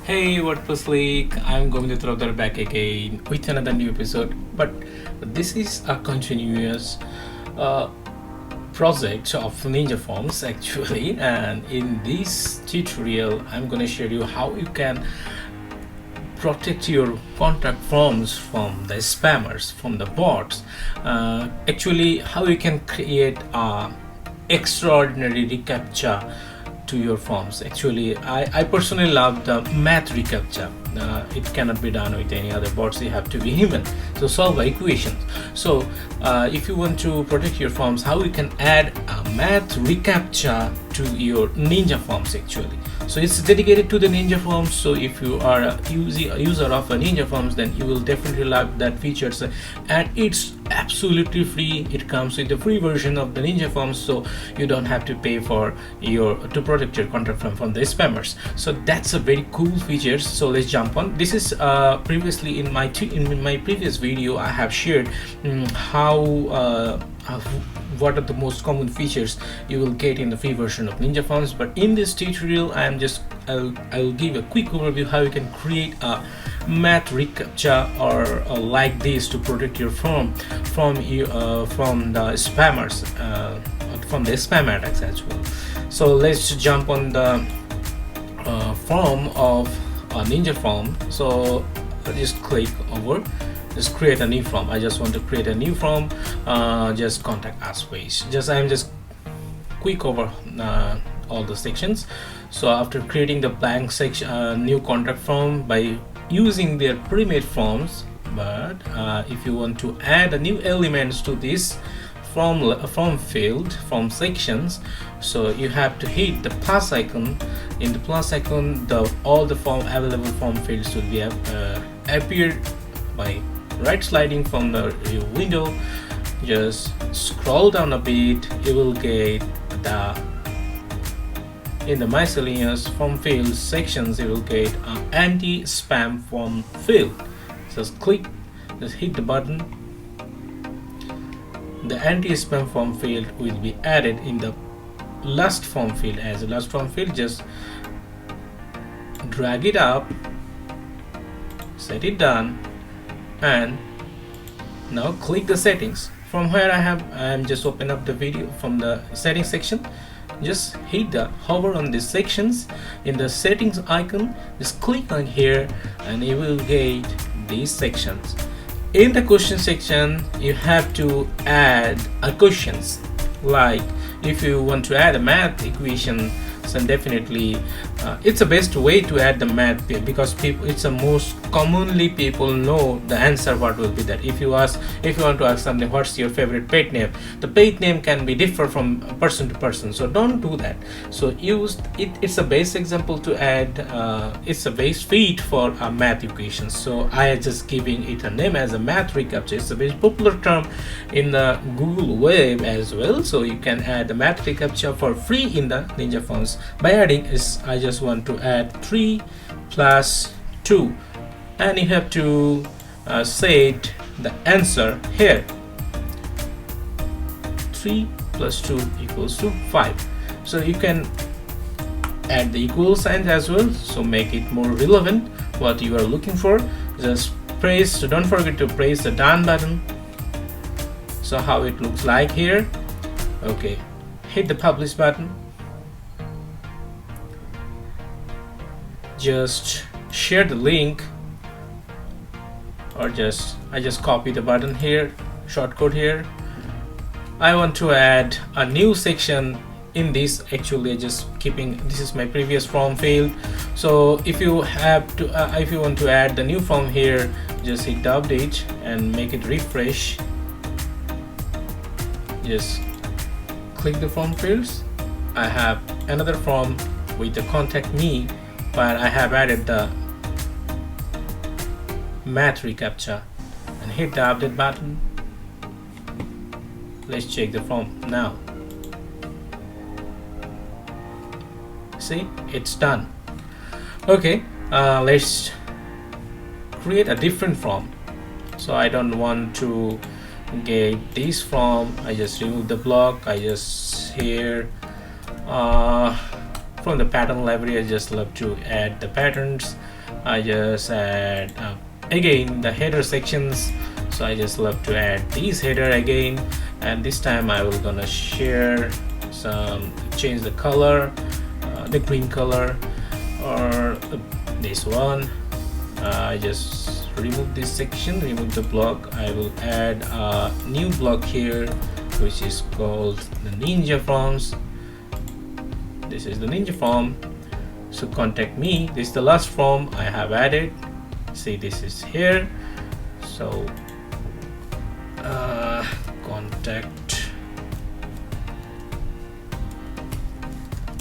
Hey WordPress League, I'm going to throw that back again with another new episode. But this is a continuous uh, project of Ninja Forms actually, and in this tutorial, I'm going to show you how you can protect your contact forms from the spammers, from the bots. Actually, how you can create a extraordinary reCAPTCHA to your forms. Actually, I personally love the Math ReCAPTCHA. It cannot be done with any other bots. You have to be human, so solve equations. So if you want to protect your forms, how you can add a Math ReCAPTCHA to your Ninja Forms actually. So it's dedicated to the Ninja Forms. So if you are a user of a Ninja Forms, then you will definitely love that features, and it's absolutely free. It comes with the free version of the Ninja Forms, so you don't have to pay for to protect your content from the spammers. So that's a very cool feature. So let's jump on. This is previously in my previous video I have shared what are the most common features you will get in the free version of Ninja Forms. But in this tutorial I'll give a quick overview how you can create a Math ReCAPTCHA or like this to protect your form from the spammers, from the spam attacks as well. So let's jump on the form of a Ninja Form. So I'll just click over, just create a new form. I just want to create a new form. Just contact us page. I'm just quick over all the sections. So after creating the blank section, new contact form by using their pre-made forms, but if you want to add a new elements to this form field, form sections, so you have to hit the plus icon. In the plus icon, all the available form fields will be appear by right sliding from the window. Just scroll down a bit, you will get in the miscellaneous form fields sections, you will get an anti-spam form field. Just hit the button. The anti-spam form field will be added in the last form field. As a last form field, just drag it up, set it down, and now click the settings. From where I am just open up the video from the settings section. Just hover on these sections. In the settings icon, just click on here and you will get these sections. In the question section, you have to add questions, like if you want to add a math equation, then definitely it's the best way to add the math, because it's the most commonly people know the answer. What will be that? If you want to ask something, what's your favorite pet name, the pet name can be differ from person to person, so don't do that. So use it. It's a base example to add. It's a base feed for a math equation, so I am just giving it a name as a Math ReCAPTCHA. It's a very popular term in the Google web as well, so you can add the Math ReCAPTCHA for free in the Ninja Forms. By adding I just want to add 3 plus 2, and you have to set the answer here. 3 plus 2 equals to 5. So you can add the equal sign as well, so make it more relevant what you are looking for. Just don't forget to press the done button. So how it looks like here. Okay, hit the publish button. Just share the link, or I just copy the button here, shortcode here. I want to add a new section in this. Actually, this is my previous form field. So if you want to add the new form here, just hit the update and make it refresh. Just click the form fields. I have another form with the contact me, but I have added the Math ReCAPTCHA, and hit the update button. Let's check the form now. See, it's done. Okay, let's create a different form. So I don't want to get this form. I just remove the block. I just here from the pattern library, I just love to add the patterns. I just add again the header sections. So I just love to add these header again, and this time I will gonna share some, change the color, the green color, or this one. I just remove this section, remove the block. I will add a new block here, which is called the Ninja Forms. This is the Ninja Form. So contact me, this is the last form I have added. See, this is here. So contact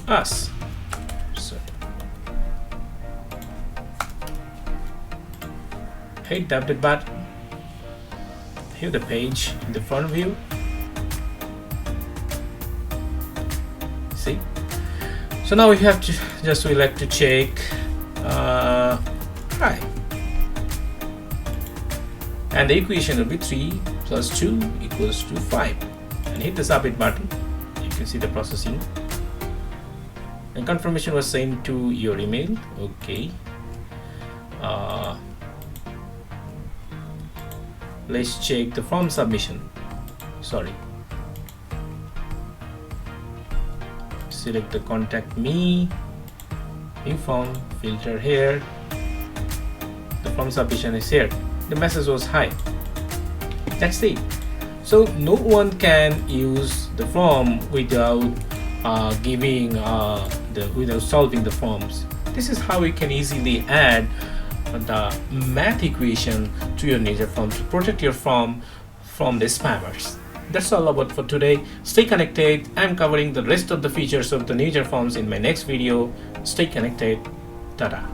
us. So hit the update button. Here the page in the front view. See. So now we have to just select to check hi, and the equation will be 3 plus 2 equals to 5, and hit the submit button. You can see the processing, and confirmation was sent to your email. Okay, let's check the form submission. Sorry, select the contact me, new form, filter here. The form submission is here. The message was hi. That's it. So no one can use the form without without solving the forms. This is how you can easily add the math equation to your Nature form to protect your form from the spammers. That's all about for today. Stay connected. I'm covering the rest of the features of the Nature forms in my next video. Stay connected. Ta-da.